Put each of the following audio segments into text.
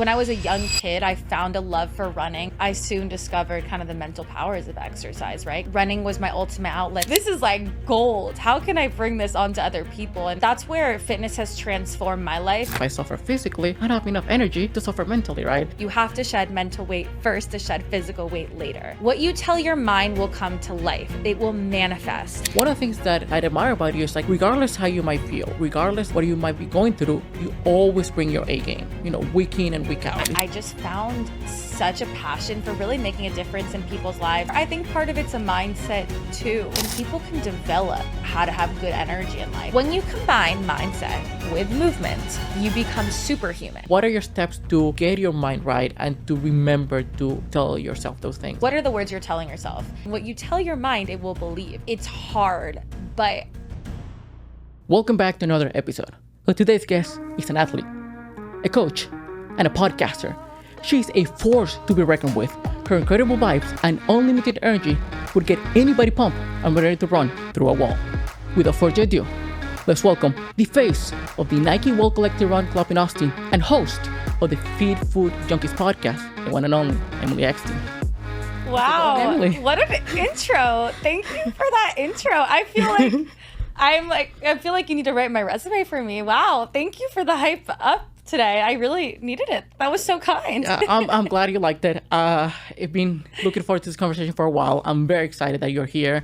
When I was a young kid, I found a love for running. I soon discovered kind of the mental powers of exercise, right? Running was my ultimate outlet. This is like gold. How can I bring this onto other people? And that's where fitness has transformed my life. If I suffer physically, I don't have enough energy to suffer mentally, right? You have to shed mental weight first to shed physical weight later. What you tell your mind will come to life. It will manifest. One of the things that I admire about you is like, regardless how you might feel, regardless what you might be going through, you always bring your A game, week in and week out. I just found such a passion for really making a difference in people's lives. I think part of it's a mindset too. And people can develop how to have good energy in life. When you combine mindset with movement, you become superhuman. What are your steps to get your mind right and to remember to tell yourself those things? What are the words you're telling yourself? What you tell your mind, it will believe. It's hard, but... Welcome back to another episode. So today's guest is an athlete, a coach, and a podcaster. She's a force to be reckoned with. Her incredible vibes and unlimited energy would get anybody pumped and ready to run through a wall. Without further ado, let's welcome the face of the Nike Well Collective Run Club in Austin and host of the Feed Food Junkies podcast, the one and only Emily Eckstein. Wow, what an intro. Thank you for that intro. I feel like you need to write my resume for me. Wow, thank you for the hype up today. I really needed it. That was so kind. I'm glad you liked it. I've been looking forward to this conversation for a while. I'm very excited that you're here.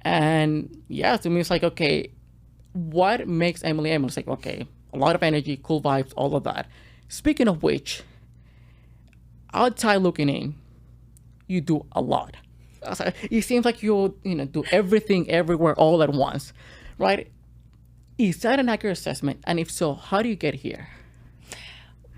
And yeah, to me, it's like, okay, what makes Emily Emily? It's like, okay, a lot of energy, cool vibes, all of that. Speaking of which, outside looking in, you do a lot. It seems like you do everything everywhere all at once, right? Is that an accurate assessment? And if so, how do you get here?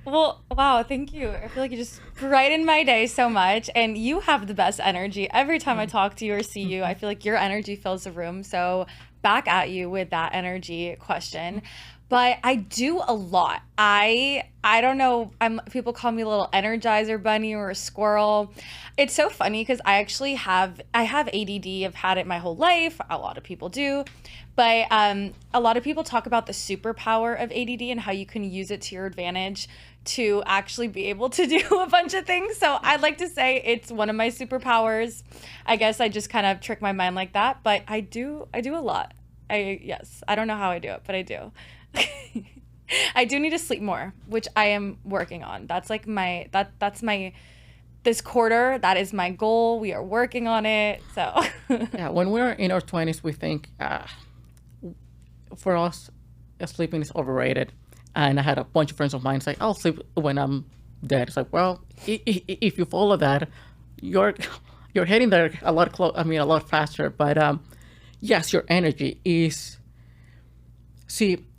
Well, wow, thank you. I feel like you just brightened my day so much, and you have the best energy. Every time I talk to you or see you, I feel like your energy fills the room. So back at you with that energy question. But I do a lot. I don't know, people call me a little energizer bunny or a squirrel. It's so funny because I have ADD. I've had it my whole life. A lot of people do. But a lot of people talk about the superpower of ADD and how you can use it to your advantage to actually be able to do a bunch of things. So I'd like to say it's one of my superpowers. I guess I just kind of trick my mind like that. But I do a lot. I don't know how I do it, but I do. I do need to sleep more, which I am working on. That's like this quarter, that is my goal. We are working on it. So yeah, when we're in our 20s, we think for us, sleeping is overrated. And I had a bunch of friends of mine say, I'll sleep when I'm dead. It's like, well, if you follow that, you're heading there a lot faster. But yes, your energy is.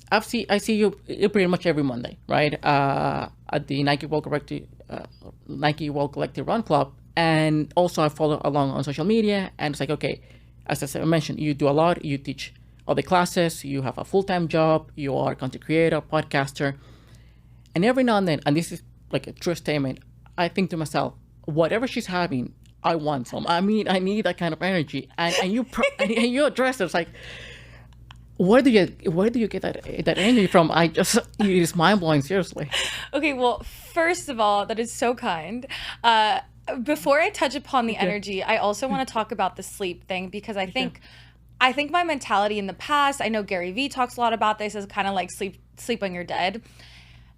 I see you pretty much every Monday, right? At the Nike Well Collective Run Club, and also I follow along on social media. And it's like, okay, as I mentioned, you do a lot. You teach all the classes. You have a full-time job. You are a content creator, podcaster, and every now and then, and this is like a true statement, I think to myself, whatever she's having, I want some. I mean, I need that kind of energy, and you and you address it. It's like, where do you get that energy from? It is mind blowing, seriously. Okay, well, first of all, that is so kind. Before I touch upon the energy, I also want to talk about the sleep thing because I think my mentality in the past, I know Gary Vee talks a lot about this, is kind of like sleep when you're dead.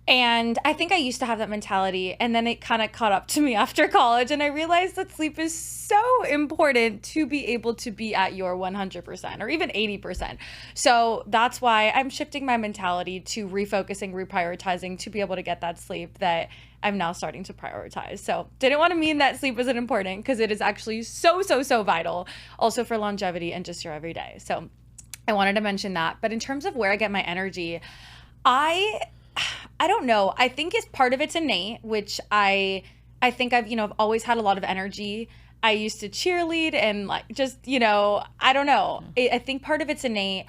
And I think I used to have that mentality, and then it kind of caught up to me after college, and I realized that sleep is so important to be able to be at your 100% or even 80%. So that's why I'm shifting my mentality to refocusing, reprioritizing to be able to get that sleep that I'm now starting to prioritize. So didn't want to mean that sleep isn't important, because it is actually so vital also for longevity and just your everyday. So I wanted to mention that. But in terms of where I get my energy, I don't know. I think part of it's innate, which I think I've always had a lot of energy. I used to cheerlead and I don't know. I think part of it's innate.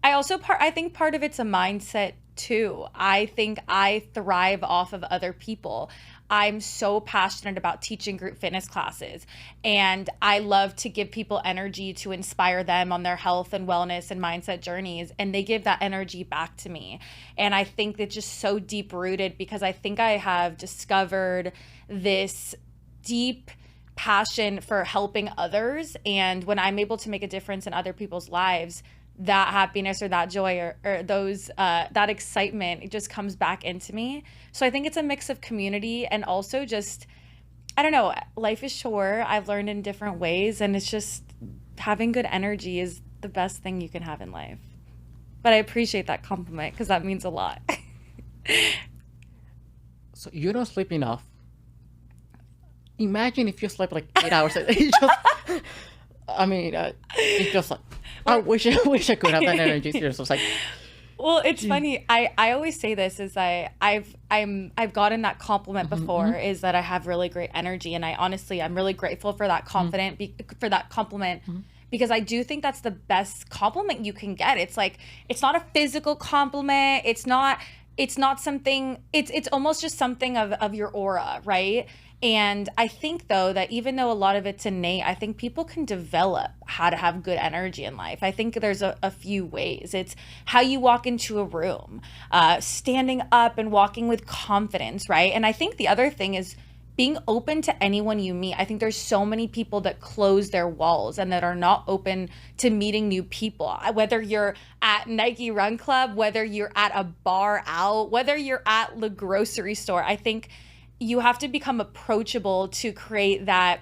I think part of it's a mindset too. I think I thrive off of other people. I'm so passionate about teaching group fitness classes, and I love to give people energy to inspire them on their health and wellness and mindset journeys, and they give that energy back to me. And I think it's just so deep rooted because I think I have discovered this deep passion for helping others, and when I'm able to make a difference in other people's lives, that happiness or that joy or those that excitement, it just comes back into me. So I think it's a mix of community and also just, I don't know, life is short. I've learned in different ways, and it's just having good energy is the best thing you can have in life. But I appreciate that compliment because that means a lot. So you don't sleep enough. Imagine if you slept like 8 hours a day. It's just like, I wish I could have that energy. Seriously, it's like, Well, it's funny. I always say this is I've gotten that compliment before, is that I have really great energy, and I'm really grateful for that for that compliment. Because I do think that's the best compliment you can get. It's like, it's not a physical compliment. It's not something, it's almost just something of your aura, right? And I think, though, that even though a lot of it's innate, I think people can develop how to have good energy in life. I think there's a few ways. It's how you walk into a room, standing up and walking with confidence, right? And I think the other thing is being open to anyone you meet. I think there's so many people that close their walls and that are not open to meeting new people. Whether you're at Nike Run Club, whether you're at a bar out, whether you're at the grocery store, I think you have to become approachable to create that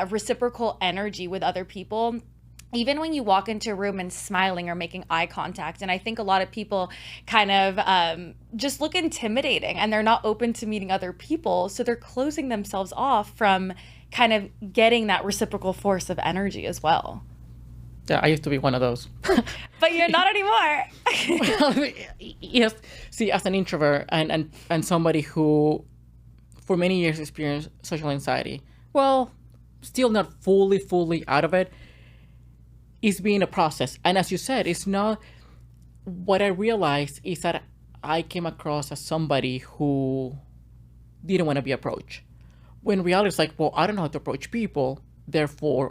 reciprocal energy with other people. Even when you walk into a room and smiling or making eye contact. And I think a lot of people kind of just look intimidating, and they're not open to meeting other people. So they're closing themselves off from kind of getting that reciprocal force of energy as well. yeah, I used to be one of those. But you're not anymore. Well, yes. See, as an introvert and somebody who for many years experienced social anxiety, well, still not fully out of it, is being a process. And as you said, it's not, what I realized is that I came across as somebody who didn't want to be approached. When reality is like, well, I don't know how to approach people, therefore,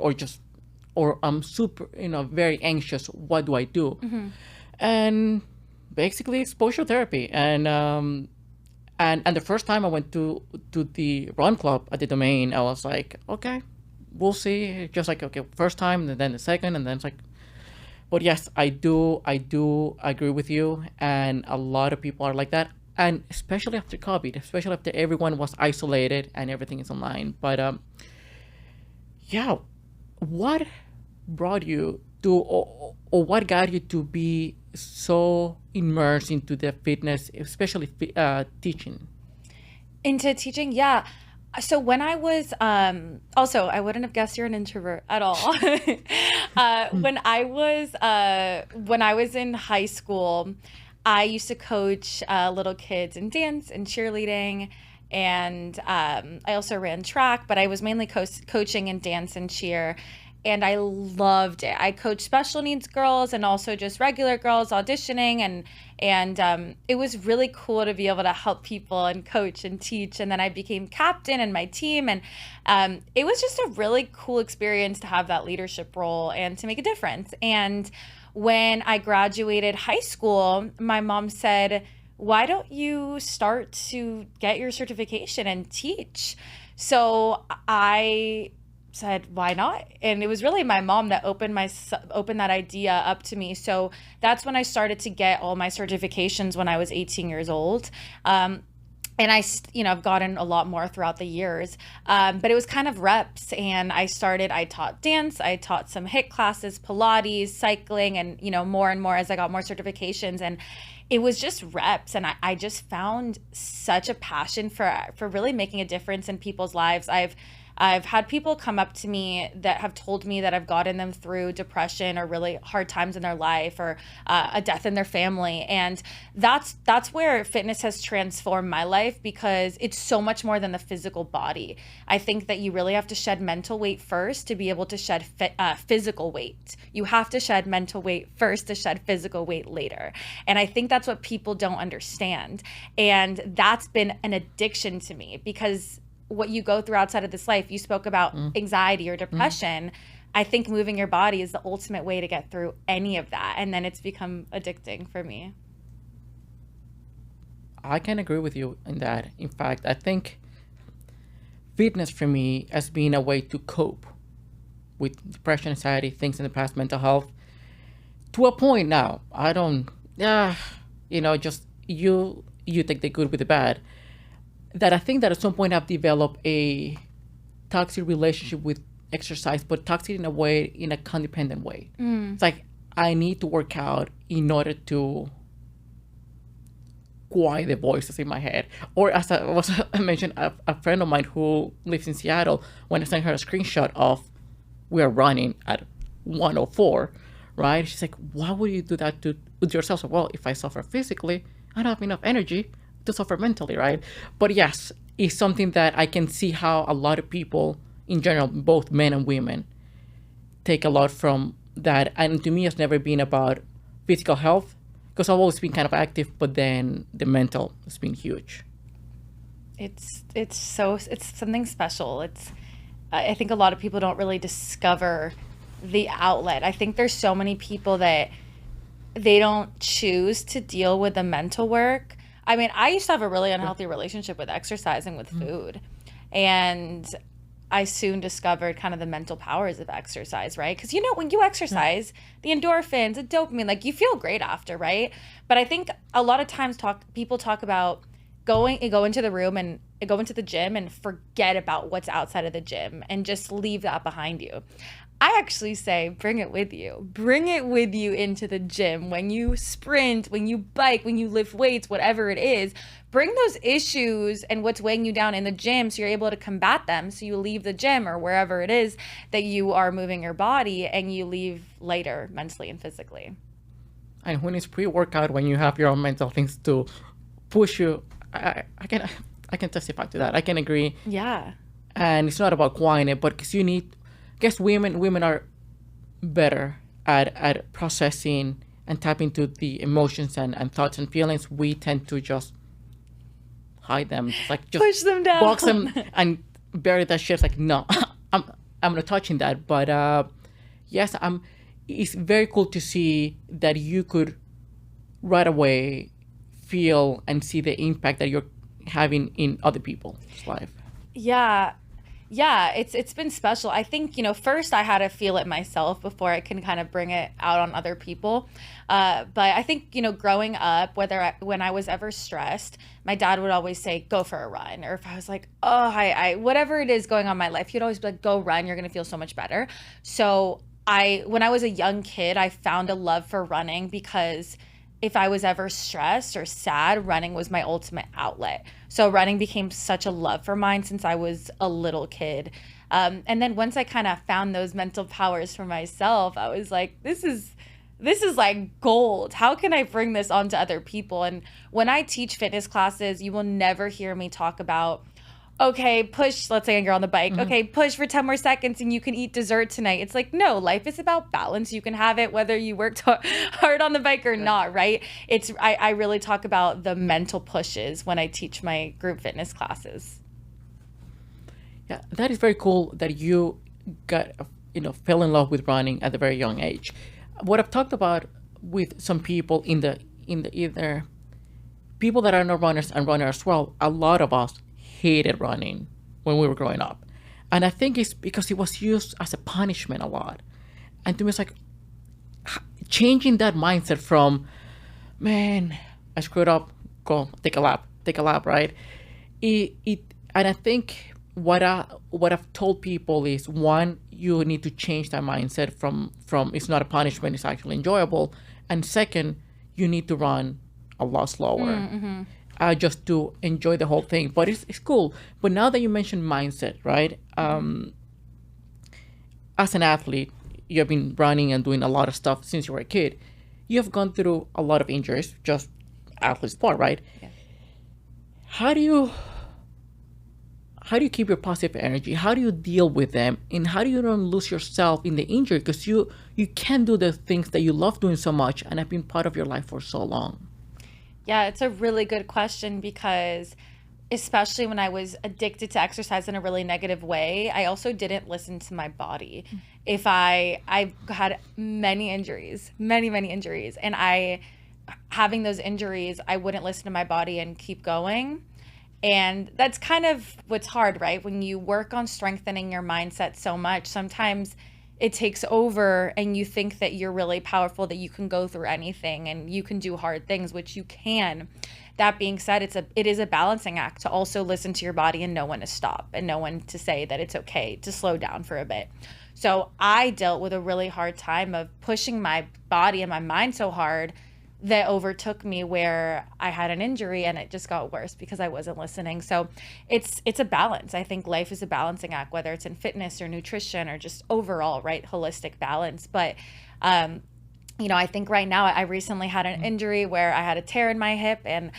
or I'm super, very anxious. What do I do? And basically exposure therapy. And the first time I went to the run club at the Domain, I was like, okay, we'll see. Just like, okay, first time, and then the second, and then it's like, but yes, I do agree with you. And a lot of people are like that. And especially after COVID, especially after everyone was isolated and everything is online. But yeah, what brought you to, or what got you to be so immersed into the fitness, especially teaching? Into teaching, yeah. So when I was, also, I wouldn't have guessed you're an introvert at all. When I was in high school, I used to coach little kids in dance and cheerleading, and I also ran track, but I was mainly coaching in dance and cheer, and I loved it. I coached special needs girls and also just regular girls auditioning, and it was really cool to be able to help people and coach and teach. And then I became captain in my team, and it was just a really cool experience to have that leadership role and to make a difference. And when I graduated high school, my mom said, why don't you start to get your certification and teach? So I said, why not? And it was really my mom that opened that idea up to me. So that's when I started to get all my certifications when I was 18 years old. And I've gotten a lot more throughout the years, but it was kind of reps. And I taught dance, I taught some HIIT classes, Pilates, cycling, and, more and more as I got more certifications. And it was just reps. And I just found such a passion for really making a difference in people's lives. I've had people come up to me that have told me that I've gotten them through depression or really hard times in their life, or a death in their family. And that's where fitness has transformed my life, because it's so much more than the physical body. I think that you really have to shed mental weight first to be able to shed physical weight. You have to shed mental weight first to shed physical weight later. And I think that's what people don't understand. And that's been an addiction to me, because what you go through outside of this life, you spoke about anxiety or depression. I think moving your body is the ultimate way to get through any of that. And then it's become addicting for me. I can agree with you in that. In fact, I think fitness for me has been a way to cope with depression, anxiety, things in the past, mental health. To a point now, I don't, just you take the good with the bad. That I think that at some point I've developed a toxic relationship with exercise, but toxic in a codependent way. It's like I need to work out in order to quiet the voices in my head. Or as I mentioned, a friend of mine who lives in Seattle, when I sent her a screenshot of we are running at 104, right? She's like, why would you do that with yourself? So, well, if I suffer physically, I don't have enough energy to suffer mentally, right? But yes, it's something that I can see how a lot of people in general, both men and women, take a lot from that. And to me, it's never been about physical health, because I've always been kind of active, but then the mental has been huge. It's something special. I think a lot of people don't really discover the outlet. I think there's so many people that they don't choose to deal with the mental work. I mean, I used to have a really unhealthy relationship with exercise and with food. And I soon discovered kind of the mental powers of exercise, right? Because, when you exercise, the endorphins, the dopamine, like you feel great after, right? But I think a lot of times people talk about go into the room and go into the gym and forget about what's outside of the gym and just leave that behind you. I actually say, bring it with you. Bring it with you into the gym. When you sprint, when you bike, when you lift weights, whatever it is, bring those issues and what's weighing you down in the gym so you're able to combat them. So you leave the gym or wherever it is that you are moving your body, and you leave lighter mentally and physically. And when it's pre-workout, when you have your own mental things to push you, I can testify to that. I can agree. Yeah. And it's not about quieting it, but because I guess women are better at processing and tapping into the emotions and thoughts and feelings. We tend to just hide them, just push them down, box them and bury that shit. It's like, no, I'm not touching that. But yes, it's very cool to see that you could right away feel and see the impact that you're having in other people's life. Yeah, it's been special. I think, first I had to feel it myself before I can kind of bring it out on other people. But I think, growing up, when I was ever stressed, my dad would always say, go for a run. Or if I was like, I whatever it is going on in my life, he'd always be like, go run, you're going to feel so much better. So when I was a young kid, I found a love for running, because if I was ever stressed or sad, running was my ultimate outlet. So running became such a love for mine since I was a little kid. And then once I kind of found those mental powers for myself, I was like, this is like gold. How can I bring this on to other people? And when I teach fitness classes, you will never hear me talk about, okay, push, let's say you're on the bike. Okay, push for 10 more seconds and you can eat dessert tonight. It's like, no, life is about balance. You can have it whether you worked hard on the bike or not, right? I really talk about the mental pushes when I teach my group fitness classes. Yeah, that is very cool that you fell in love with running at a very young age. What I've talked about with some people in the either people that are not runners and runners as well, a lot of us hated running when we were growing up. And I think it's because it was used as a punishment a lot. And to me, it's like changing that mindset from, man, I screwed up, go take a lap, right? And I think what I've told people is, one, you need to change that mindset from it's not a punishment, it's actually enjoyable. And second, you need to run a lot slower. just to enjoy the whole thing. But it's cool. But now that you mentioned mindset, right? As an athlete, you have been running and doing a lot of stuff since you were a kid. You have gone through a lot of injuries, just athlete sport, right? Yeah. How do you keep your positive energy? How do you deal with them? And how do you don't lose yourself in the injury? Because you can do the things that you love doing so much and have been part of your life for so long. Yeah, it's a really good question because especially when I was addicted to exercise in a really negative way, I also didn't listen to my body. If I had many injuries, many injuries, and having those injuries, I wouldn't listen to my body and keep going. And that's kind of what's hard, right? When you work on strengthening your mindset so much, sometimes it takes over and you think that you're really powerful, that you can go through anything and you can do hard things, which you can. That being said, it is a balancing act to also listen to your body and know when to stop and know when to say that it's okay to slow down for a bit. So I dealt with a really hard time of pushing my body and my mind so hard that overtook me, where I had an injury and it just got worse because I wasn't listening. So it's a balance. I think life is a balancing act, whether it's in fitness or nutrition or just overall, right, holistic balance. But I think right now I recently had an injury where I had a tear in my hip, and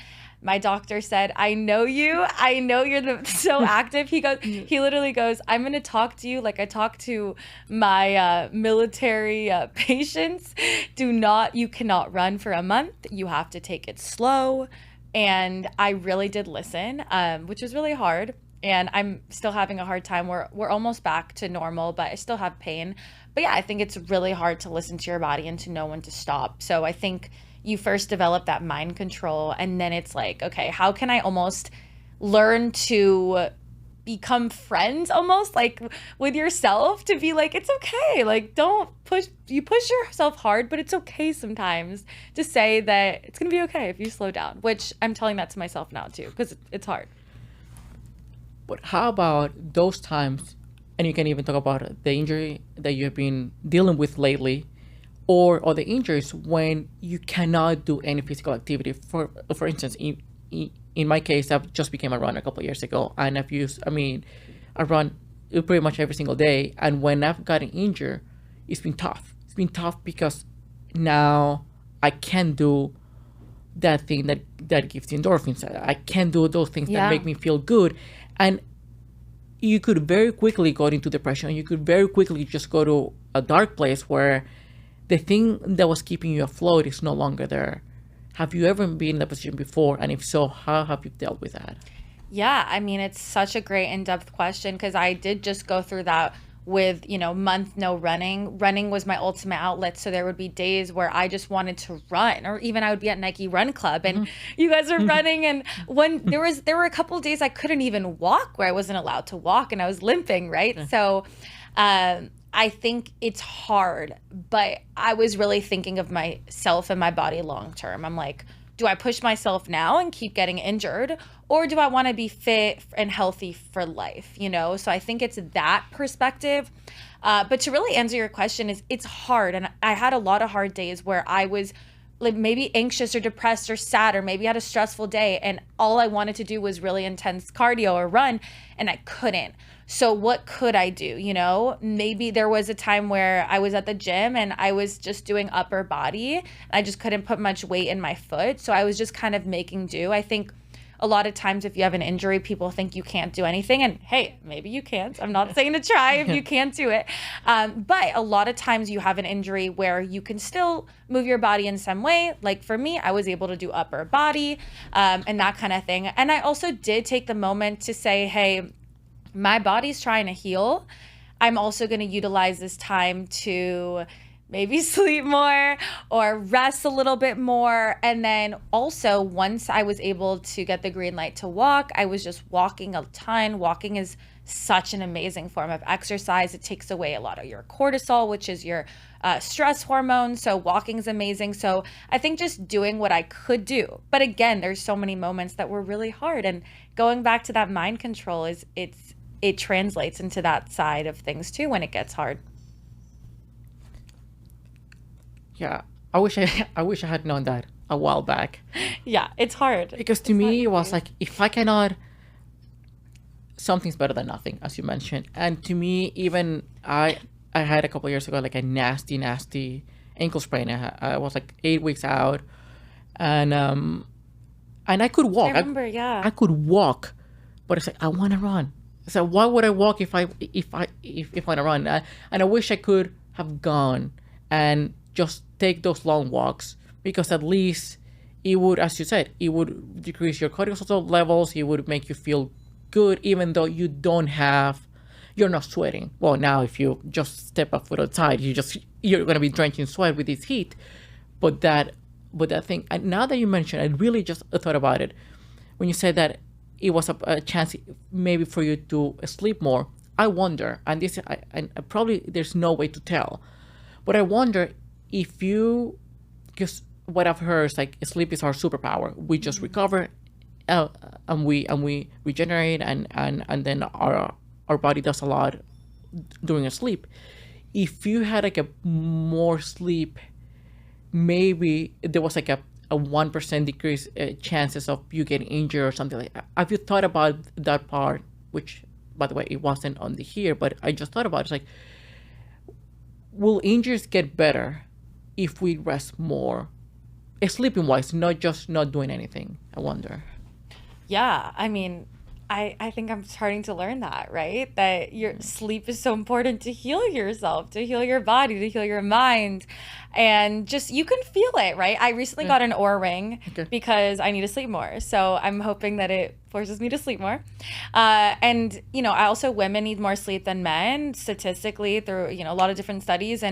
my doctor said, I know you're so active. He literally goes, I'm going to talk to you like I talk to my military patients. You cannot run for a month. You have to take it slow. And I really did listen, which was really hard. And I'm still having a hard time. We're almost back to normal, but I still have pain. But yeah, I think it's really hard to listen to your body and to know when to stop. So I think you first develop that mind control, and then it's like, okay, how can I almost learn to become friends almost like with yourself, to be like, it's okay. Like, don't push yourself hard, but it's okay sometimes to say that it's going to be okay if you slow down, which I'm telling that to myself now too, because it's hard. But how about those times, and you can even talk about the injury that you have been dealing with lately, or the injuries when you cannot do any physical activity. For instance, in my case, I've just became a runner a couple of years ago, and I run pretty much every single day. And when I've gotten injured, it's been tough. It's been tough because now I can't do that thing that gives the endorphins. I can't do those things that make me feel good. And you could very quickly go into depression. You could very quickly just go to a dark place where the thing that was keeping you afloat is no longer there. Have you ever been in that position before? And if so, how have you dealt with that? Yeah, it's such a great in-depth question, because I did just go through that with, month no running. Running was my ultimate outlet. So there would be days where I just wanted to run, or even I would be at Nike Run Club and you guys are running. And when there were a couple of days I couldn't even walk, where I wasn't allowed to walk and I was limping, right? Yeah. So, I think it's hard, but I was really thinking of myself and my body long term. I'm like, do I push myself now and keep getting injured, or do I want to be fit and healthy for life? So I think it's that perspective. But to really answer your question, it's hard. And I had a lot of hard days where I was like maybe anxious or depressed or sad, or maybe had a stressful day, and all I wanted to do was really intense cardio or run, and I couldn't. So what could I do? Maybe there was a time where I was at the gym and I was just doing upper body. I just couldn't put much weight in my foot. So I was just kind of making do. I think a lot of times if you have an injury, people think you can't do anything. And hey, maybe you can't. I'm not saying to try if you can't do it. But a lot of times you have an injury where you can still move your body in some way. Like for me, I was able to do upper body and that kind of thing. And I also did take the moment to say, hey, my body's trying to heal. I'm also going to utilize this time to maybe sleep more or rest a little bit more. And then also, once I was able to get the green light to walk, I was just walking a ton. Walking is such an amazing form of exercise. It takes away a lot of your cortisol, which is your stress hormone. So walking is amazing. So I think just doing what I could do. But again, there's so many moments that were really hard. And going back to that mind control it translates into that side of things too when it gets hard. Yeah, I wish I had known that a while back. Yeah, it's hard. Because to me, it was like, if I cannot, something's better than nothing, as you mentioned. And to me, even I had a couple of years ago, like a nasty ankle sprain. I was like 8 weeks out, and I could walk. I remember, yeah. I could walk, but it's like, I want to run. So why would I walk if I want to run? And I wish I could have gone and just take those long walks, because at least it would, as you said, it would decrease your cortisol levels. It would make you feel good, even though you're not sweating. Well, now if you just step a foot outside, you're gonna be drenched in sweat with this heat. But that thing, and now that you mentioned, I really just thought about it when you said that it was a chance maybe for you to sleep more. I wonder, and this, and probably there's no way to tell, but I wonder if you, because what I've heard is like sleep is our superpower. We just recover, and we regenerate, and then our body does a lot during a sleep. If you had like a more sleep, maybe there was like a 1% decrease chances of you getting injured or something like that. Have you thought about that part? Which, by the way, it wasn't on the here, but I just thought about it. It's like, will injuries get better if we rest more, sleeping wise, not just not doing anything? I wonder. Yeah, I mean, I think I'm starting to learn that, right? That your sleep is so important to heal yourself, to heal your body, to heal your mind. And just, you can feel it, right? I recently got an Oura ring because I need to sleep more. So I'm hoping that it forces me to sleep more. And, women need more sleep than men, statistically, through, a lot of different studies.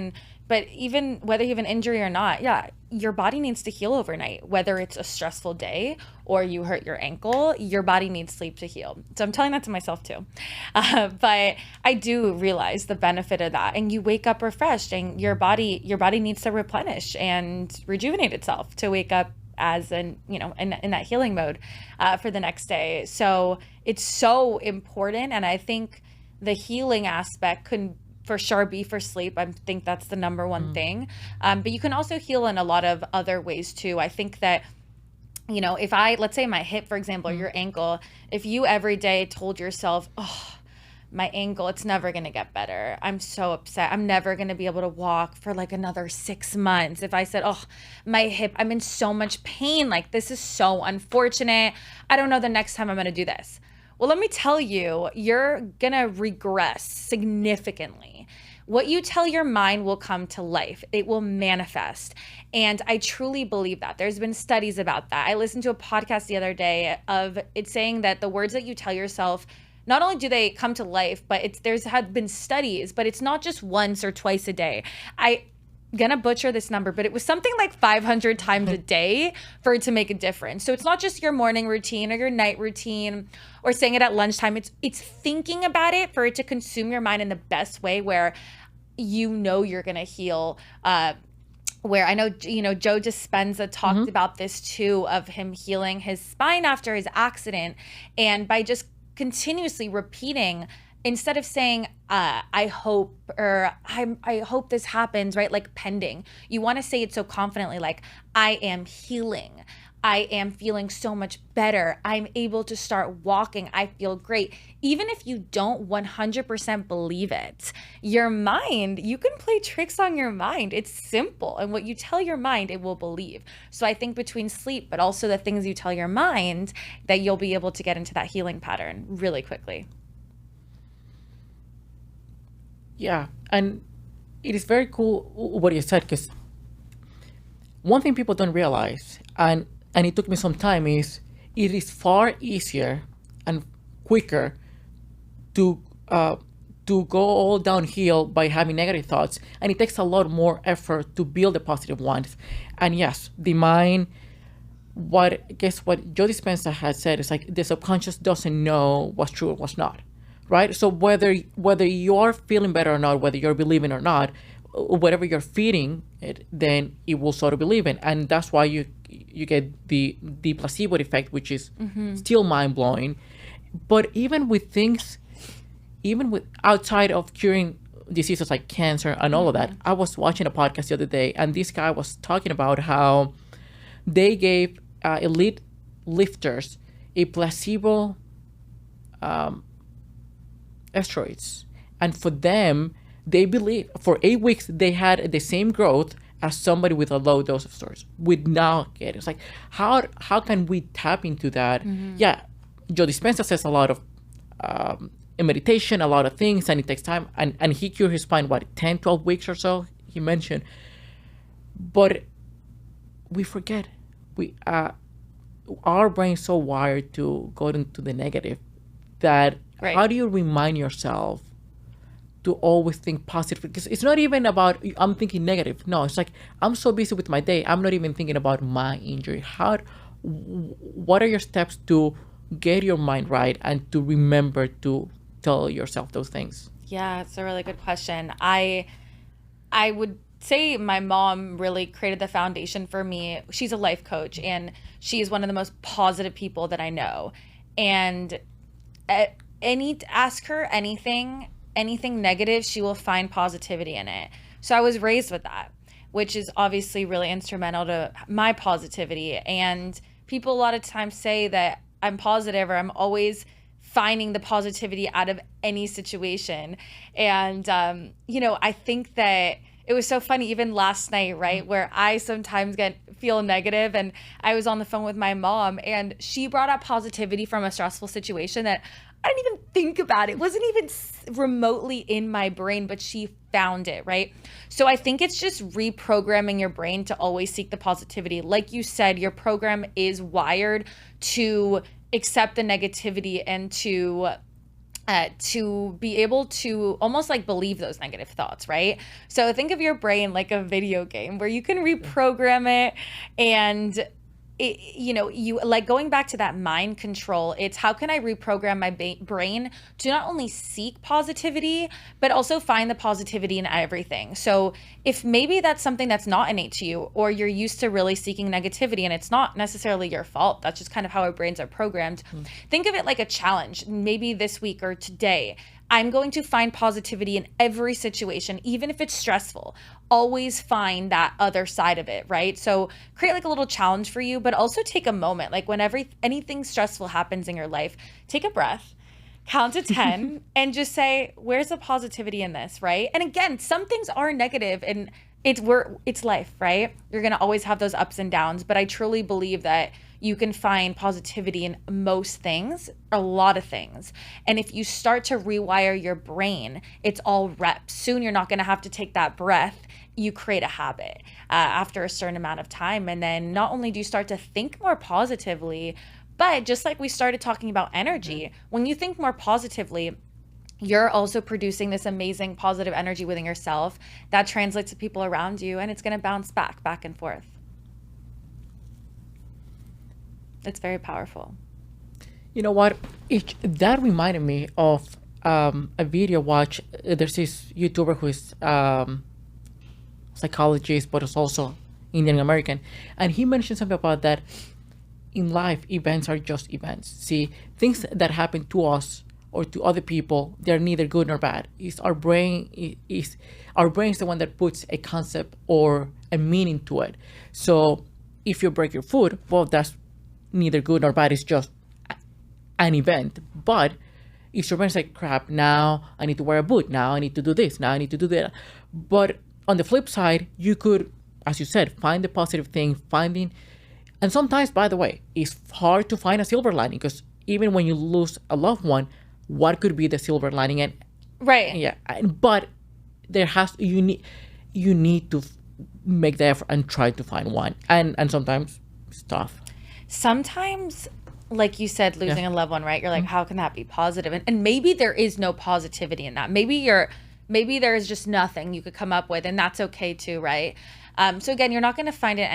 But even whether you have an injury or not, yeah, your body needs to heal overnight. Whether it's a stressful day or you hurt your ankle, your body needs sleep to heal. So I'm telling that to myself too. But I do realize the benefit of that. And you wake up refreshed, and your body needs to replenish and rejuvenate itself to wake up as in that healing mode for the next day. So it's so important. And I think the healing aspect could for sure be for sleep. I think that's the number one thing. But you can also heal in a lot of other ways too. I think that, if let's say my hip, for example, or your ankle, if you every day told yourself, oh, my ankle, it's never going to get better. I'm so upset. I'm never going to be able to walk for like another 6 months. If I said, oh, my hip, I'm in so much pain. Like, this is so unfortunate. I don't know the next time I'm going to do this. Well, let me tell you, you're going to regress significantly. What you tell your mind will come to life. It will manifest. And I truly believe that. There's been studies about that. I listened to a podcast the other day of it saying that the words that you tell yourself, not only do they come to life, but there's had been studies, but it's not just once or twice a day. I'm gonna butcher this number, but it was something like 500 times a day for it to make a difference. So it's not just your morning routine or your night routine or saying it at lunchtime. It's thinking about it for it to consume your mind in the best way, where you're gonna heal. Where I know, Joe Dispenza talked about this too, of him healing his spine after his accident. And by just continuously repeating, instead of saying, I hope, or I hope this happens, right? Like pending. You want to say it so confidently, like, I am healing. I am feeling so much better. I'm able to start walking. I feel great. Even if you don't 100% believe it, your mind, you can play tricks on your mind. It's simple. And what you tell your mind, it will believe. So I think between sleep, but also the things you tell your mind, that you'll be able to get into that healing pattern really quickly. Yeah. And it is very cool what you said, because one thing people don't realize, and it took me some time, is it is far easier and quicker to go all downhill by having negative thoughts, and it takes a lot more effort to build the positive ones. And yes, the mind, what Joe Dispenza had said is like, the subconscious doesn't know what's true or what's not, right? So whether you're feeling better or not, whether you're believing or not, whatever you're feeding it, then it will sort of believe in. And that's why you get the placebo effect, which is still mind-blowing. But even with things, even with outside of curing diseases like cancer and all of that, I was watching a podcast the other day, and this guy was talking about how they gave elite lifters a placebo steroids, and for them, they believe for 8 weeks they had the same growth as somebody with a low dose of steroids without getting. It's like how can we tap into that? Yeah, Joe Dispenza says a lot of meditation, a lot of things, and it takes time, and he cured his spine 10-12 weeks or so, he mentioned. But we forget, we our brain's so wired to go into the negative that how do you remind yourself to always think positive? Because it's not even about I'm thinking negative. No, it's like I'm so busy with my day, I'm not even thinking about my injury. What are your steps to get your mind right and to remember to tell yourself those things? Yeah, it's a really good question. I would say my mom really created the foundation for me. She's a life coach, and she's one of the most positive people that I know. And ask her anything negative, she will find positivity in it. So I was raised with that, which is obviously really instrumental to my positivity. And people a lot of times say that I'm positive, or I'm always finding the positivity out of any situation. And, I think that it was so funny, even last night, right, where I sometimes feel negative, and I was on the phone with my mom, and she brought up positivity from a stressful situation that I didn't even think about. It wasn't even remotely in my brain, but she found it, right? So I think it's just reprogramming your brain to always seek the positivity. Like you said, your program is wired to accept the negativity and to be able to almost like believe those negative thoughts, right? So think of your brain like a video game where you can reprogram it, and you like going back to that mind control. It's how can I reprogram my brain to not only seek positivity, but also find the positivity in everything. So if maybe that's something that's not innate to you, or you're used to really seeking negativity and it's not necessarily your fault, that's just kind of how our brains are programmed. Think of it like a challenge. Maybe this week or today, I'm going to find positivity in every situation, even if it's stressful. Always find that other side of it, right? So create like a little challenge for you, but also take a moment. Like whenever anything stressful happens in your life, take a breath, count to 10, and just say, where's the positivity in this, right? And again, some things are negative, and it's life, right? You're gonna always have those ups and downs, but I truly believe that you can find positivity in most things, a lot of things. And if you start to rewire your brain, it's all reps. Soon you're not going to have to take that breath. You create a habit after a certain amount of time. And then not only do you start to think more positively, but just like we started talking about energy, when you think more positively, you're also producing this amazing positive energy within yourself that translates to people around you, and it's going to bounce back and forth. It's very powerful. You know what? That reminded me of a video watch. There's this YouTuber who is psychologist, but is also Indian American, and he mentioned something about that. In life, events are just events. See, things that happen to us or to other people, they're neither good nor bad. It's our brain is the one that puts a concept or a meaning to it. So if you break your foot, well, that's neither good nor bad. It's just an event. But if your brain's like, crap, now I need to wear a boot, now I need to do this, now I need to do that. But on the flip side, you could, as you said, find the positive thing, and sometimes, by the way, it's hard to find a silver lining, because even when you lose a loved one, what could be the silver lining? And right, yeah, but you need to make the effort and try to find one, and sometimes it's tough. Sometimes, like you said, losing a loved one, right? You're like, how can that be positive? And maybe there is no positivity in that. Maybe there is just nothing you could come up with, and that's okay too, right? So again, you're not going to find it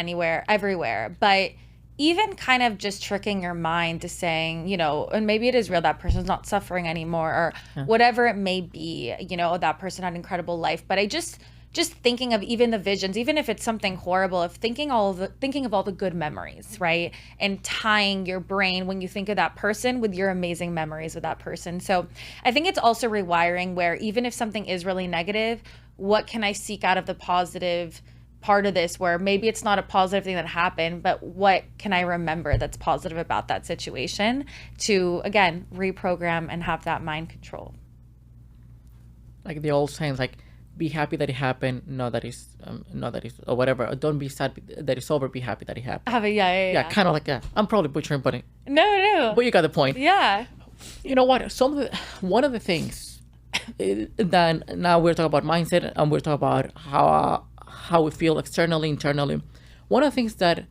everywhere, but even kind of just tricking your mind to saying, and maybe it is real, that person's not suffering anymore, or whatever it may be, that person had an incredible life. But I just thinking of even the visions, even if it's something horrible, of thinking of all the good memories, right? And tying your brain when you think of that person with your amazing memories with that person. So I think it's also rewiring, where even if something is really negative, what can I seek out of the positive part of this where maybe it's not a positive thing that happened, but what can I remember that's positive about that situation to, again, reprogram and have that mind control. Like the old saying, like, be happy that it happened, not that it's, or whatever. Or don't be sad that it's over, be happy that it happened. Yeah. Kind of like that. I'm probably butchering, but No. But you got the point. Yeah. You know what? One of the things that now we're talking about mindset and we're talking about how we feel externally, internally. One of the things that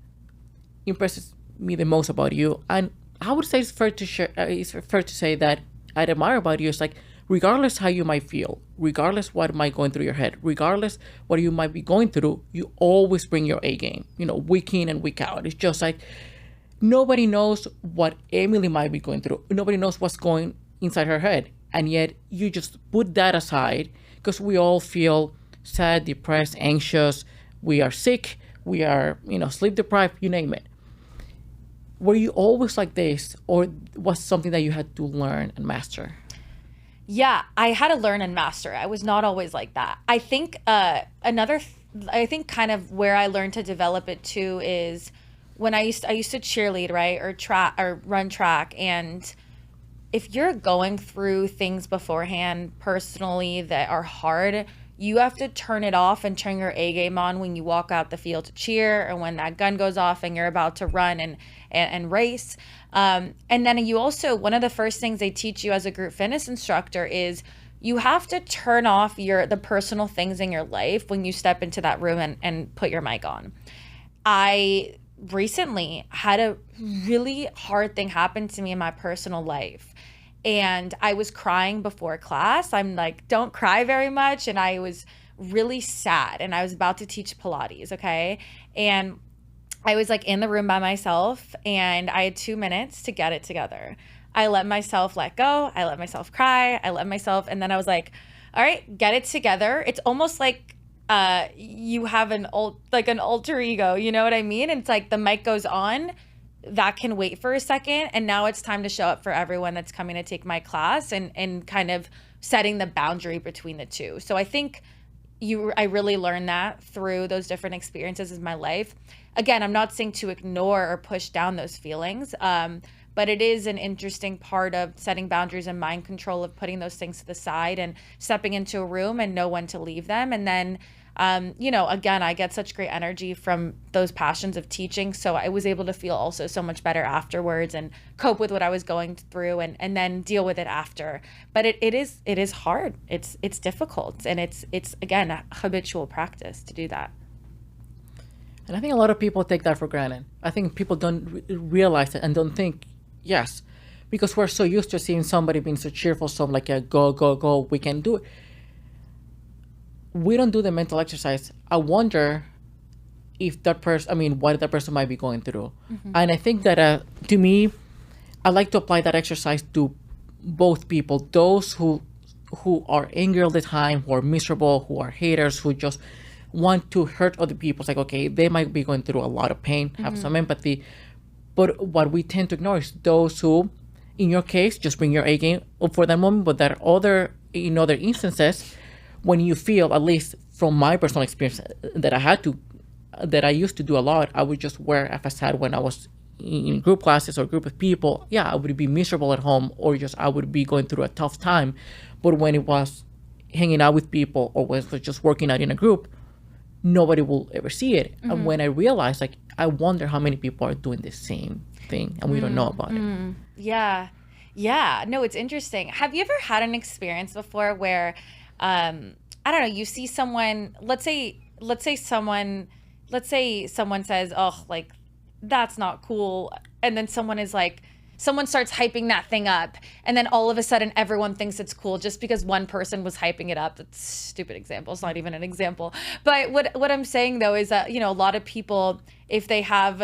impresses me the most about you, and I would say it's fair to say that I admire about you, is like, regardless how you might feel, regardless what might going through your head, regardless what you might be going through, you always bring your A game, week in and week out. It's just like, nobody knows what Emily might be going through. Nobody knows what's going inside her head. And yet you just put that aside, because we all feel sad, depressed, anxious. We are sick. We are, sleep deprived, you name it. Were you always like this, or was something that you had to learn and master? Yeah, I had to learn and master. I was not always like that. I think I think kind of where I learned to develop it too is when I used to cheerlead, right, or run track. And if you're going through things beforehand personally that are hard, you have to turn it off and turn your A game on when you walk out the field to cheer, or when that gun goes off and you're about to run and race. And then you also, one of the first things they teach you as a group fitness instructor is you have to turn off the personal things in your life when you step into that room and put your mic on. I recently had a really hard thing happen to me in my personal life. And I was crying before class. I'm like, don't cry very much. And I was really sad. And I was about to teach Pilates, okay? And I was like in the room by myself, and I had 2 minutes to get it together. I let myself let go. I let myself cry. And then I was like, all right, get it together. It's almost like you have an alter ego, you know what I mean? And it's like the mic goes on, that can wait for a second, and now it's time to show up for everyone that's coming to take my class, and kind of setting the boundary between the two. So I think I really learned that through those different experiences in my life. Again, I'm not saying to ignore or push down those feelings, but it is an interesting part of setting boundaries and mind control, of putting those things to the side and stepping into a room and know when to leave them. And then again, I get such great energy from those passions of teaching. So I was able to feel also so much better afterwards and cope with what I was going through, and then deal with it after. But it is hard. It's difficult. And it's again, a habitual practice to do that. And I think a lot of people take that for granted. I think people don't realize it and don't think, yes, because we're so used to seeing somebody being so cheerful, so like a go, we can do it. We don't do the mental exercise. I wonder if what that person might be going through. Mm-hmm. And I think that to me, I like to apply that exercise to both people, those who are angry all the time, who are miserable, who are haters, who just want to hurt other people. It's like, okay, they might be going through a lot of pain, have some empathy. But what we tend to ignore is those who, in your case, just bring your A game up for that moment. But there are in other instances, when you feel, at least from my personal experience, that I used to do a lot, I would just wear a facade when I was in group classes or group of people. Yeah, I would be miserable at home, or just I would be going through a tough time. But when it was hanging out with people, or was just working out in a group, nobody will ever see it. Mm-hmm. And when I realized, like, I wonder how many people are doing the same thing and we don't know about it. Yeah. No, it's interesting. Have you ever had an experience before where, I don't know, you see someone, let's say someone says, oh, like, that's not cool. And then someone starts hyping that thing up, and then all of a sudden everyone thinks it's cool just because one person was hyping it up. That's a stupid example. It's not even an example. But what I'm saying though is that, a lot of people, if they have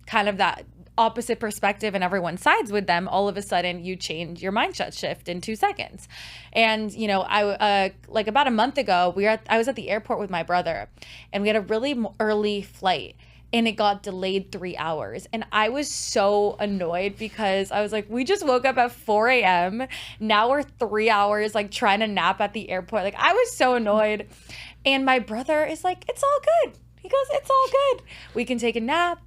kind of that opposite perspective and everyone sides with them, all of a sudden you change your mindset shift in 2 seconds. And I like about a month ago, I was at the airport with my brother, and we had a really early flight, and it got delayed 3 hours. And I was so annoyed because I was like, we just woke up at 4 a.m. Now we're 3 hours like trying to nap at the airport. Like, I was so annoyed. And my brother is like, it's all good. He goes, it's all good. We can take a nap.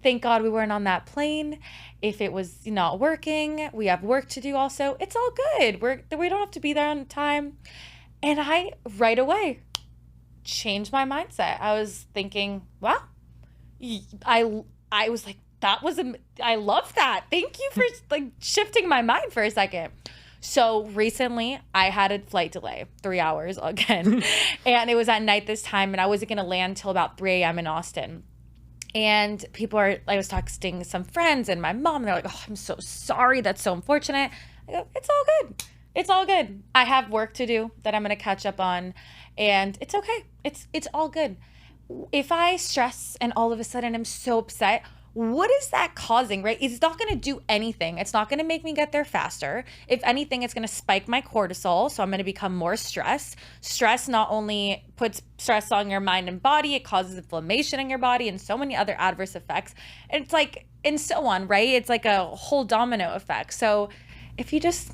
Thank God we weren't on that plane. If it was not working, we have work to do also. It's all good. We don't have to be there on time. And I, right away, changed my mindset. I was thinking, wow, I was like, I love that. Thank you for like shifting my mind for a second. So recently I had a flight delay, 3 hours again, and it was at night this time, and I wasn't going to land till about 3 a.m. in Austin. And I was texting some friends and my mom, and they're like, oh, I'm so sorry. That's so unfortunate. I go, it's all good. It's all good. I have work to do that I'm going to catch up on, and it's okay. It's all good. If I stress and all of a sudden I'm so upset, what is that causing, right? It's not going to do anything. It's not going to make me get there faster. If anything, it's going to spike my cortisol. So I'm going to become more stressed. Stress not only puts stress on your mind and body, it causes inflammation in your body and so many other adverse effects. And it's like, and so on, right? It's like a whole domino effect. So if you just,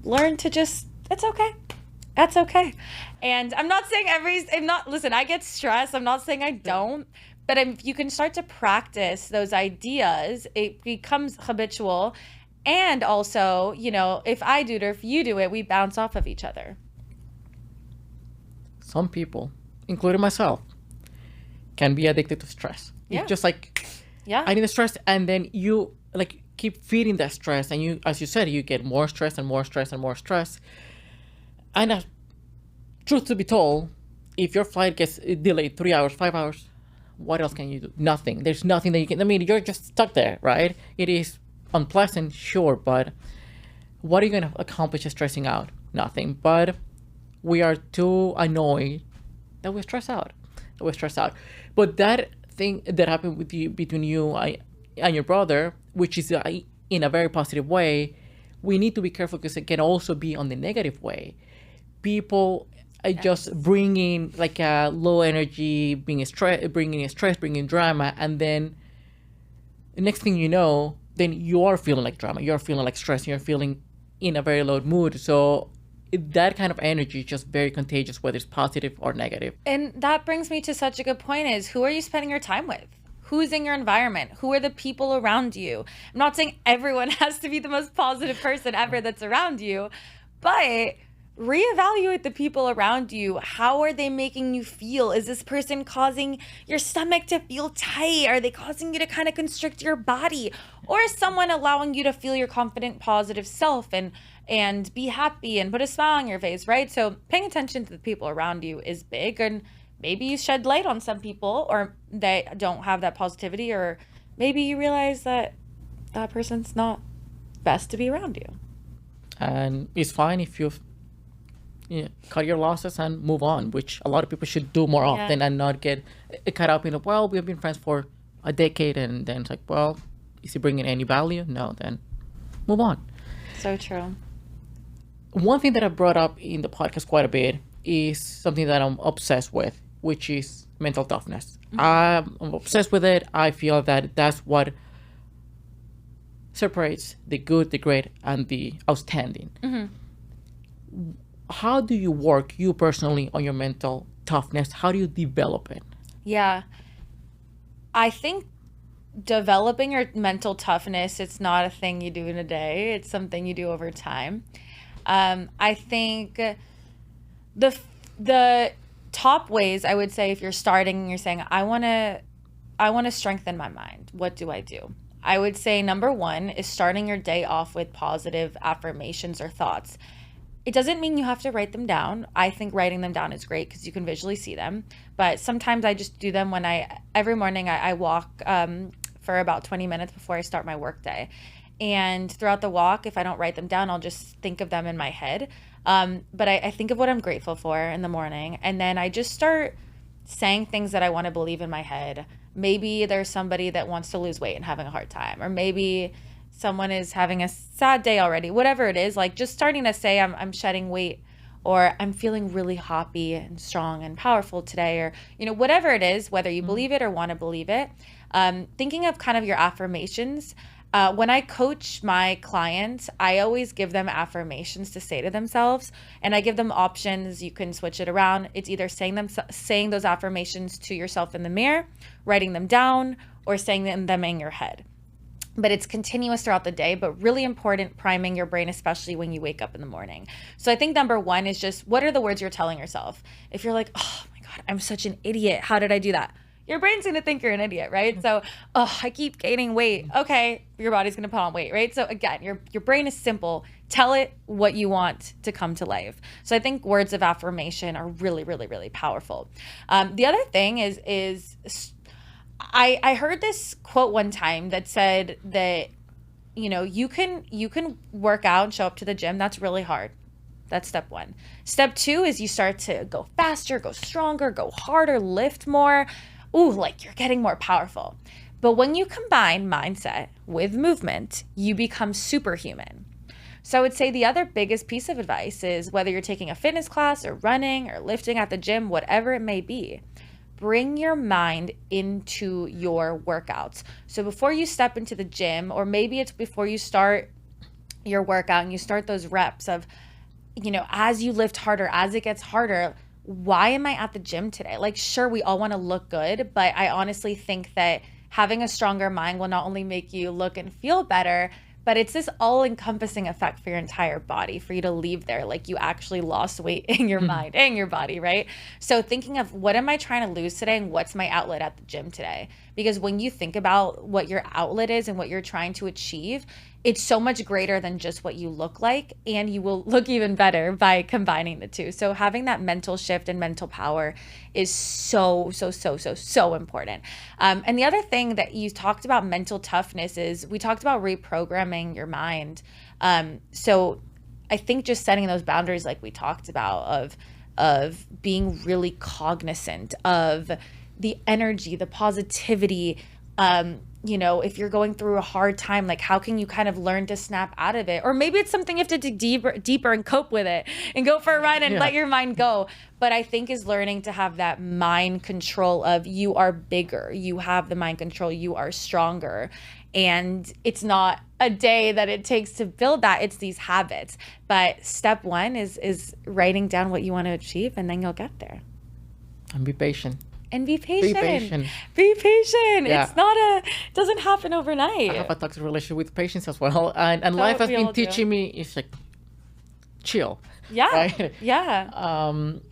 learn to just, it's okay. That's okay. And I'm not saying listen, I get stressed. I'm not saying I don't. But if you can start to practice those ideas, it becomes habitual. And also, if I do it or if you do it, we bounce off of each other. Some people, including myself, can be addicted to stress. Yeah. It's just like, I need the stress. And then you like keep feeding that stress. And you, as you said, you get more stress and more stress and more stress. And truth to be told, if your flight gets delayed 3 hours, 5 hours, what else can you do? Nothing. There's nothing that you can, you're just stuck there, right? It is unpleasant, sure, but what are you going to accomplish stressing out? Nothing. But we are too annoyed that we're stressed out. But that thing that happened with you, between you and your brother, which is in a very positive way, we need to be careful because it can also be on the negative way. People just bringing like a low energy, bringing stress, bringing drama, and then the next thing you know, then you are feeling like drama, you're feeling like stress, you're feeling in a very low mood. So that kind of energy is just very contagious, whether it's positive or negative. And that brings me to such a good point is, who are you spending your time with? Who's in your environment? Who are the people around you? I'm not saying everyone has to be the most positive person ever that's around you, but reevaluate the people around you. How are they making you feel? Is this person causing your stomach to feel tight? Are they causing you to kind of constrict your body? Or is someone allowing you to feel your confident, positive self and be happy and put a smile on your face, right? So paying attention to the people around you is big. And maybe you shed light on some people, or they don't have that positivity, or maybe you realize that that person's not best to be around you. And it's fine if you cut your losses and move on, which a lot of people should do more often, and not get caught up in, well, we've been friends for a decade, and then it's like, well, is he bringing any value? No, then move on. So true. One thing that I brought up in the podcast quite a bit is something that I'm obsessed with, which is mental toughness. Mm-hmm. I'm obsessed with it. I feel that that's what separates the good, the great, and the outstanding. Mm-hmm. How do you work, you personally, on your mental toughness? How do you develop it? Yeah. I think developing your mental toughness, it's not a thing you do in a day. It's something you do over time. I think the top ways, I would say, if you're starting and you're saying, I want to strengthen my mind, what do I do? I would say number one is starting your day off with positive affirmations or thoughts. It doesn't mean you have to write them down. I think writing them down is great because you can visually see them. But sometimes I just do them every morning I walk for about 20 minutes before I start my work day. And throughout the walk, if I don't write them down, I'll just think of them in my head. But I think of what I'm grateful for in the morning. And then I just start saying things that I want to believe in my head. Maybe there's somebody that wants to lose weight and having a hard time. Or maybe someone is having a sad day already. Whatever it is, like just starting to say I'm shedding weight, or I'm feeling really happy and strong and powerful today, or whatever it is, whether you believe it or want to believe it. Thinking of kind of your affirmations When I coach my clients, I always give them affirmations to say to themselves, and I give them options. You can switch it around. It's either saying those affirmations to yourself in the mirror, writing them down, or saying them in your head. But it's continuous throughout the day, but really important priming your brain, especially when you wake up in the morning. So I think number one is just, what are the words you're telling yourself? If you're like, oh my God, I'm such an idiot. How did I do that? Your brain's going to think you're an idiot, right? So, oh, I keep gaining weight. Okay, your body's going to put on weight, right? So again, your brain is simple. Tell it what you want to come to life. So I think words of affirmation are really, really, really powerful. The other thing is I heard this quote one time that said that, you can work out and show up to the gym. That's really hard. That's step one. Step two is you start to go faster, go stronger, go harder, lift more. Ooh, like you're getting more powerful. But when you combine mindset with movement, you become superhuman. So I would say the other biggest piece of advice is whether you're taking a fitness class or running or lifting at the gym, whatever it may be, bring your mind into your workouts. So before you step into the gym, or maybe it's before you start your workout and you start those reps of, as you lift harder, as it gets harder, why am I at the gym today? Like, sure, we all want to look good, but I honestly think that having a stronger mind will not only make you look and feel better, but it's this all-encompassing effect for your entire body, for you to leave there like you actually lost weight in your mind and your body, right? So thinking of, what am I trying to lose today and what's my outlet at the gym today? Because when you think about what your outlet is and what you're trying to achieve, it's so much greater than just what you look like, and you will look even better by combining the two. So having that mental shift and mental power is so important. And the other thing that you talked about mental toughness is, we talked about reprogramming your mind. So I think just setting those boundaries like we talked about of being really cognizant of the energy, the positivity, if you're going through a hard time, like how can you kind of learn to snap out of it? Or maybe it's something you have to dig deeper and cope with it and go for a run and let your mind go. But I think is learning to have that mind control of, you are bigger, you have the mind control, you are stronger. And it's not a day that it takes to build that, it's these habits. But step one is writing down what you want to achieve, and then you'll get there. And be patient. And be patient. Be patient. Be patient. Yeah. It doesn't happen overnight. I have a toxic relationship with patience as well. And life has been teaching me, it's like, chill. Yeah. Right? Yeah. I'm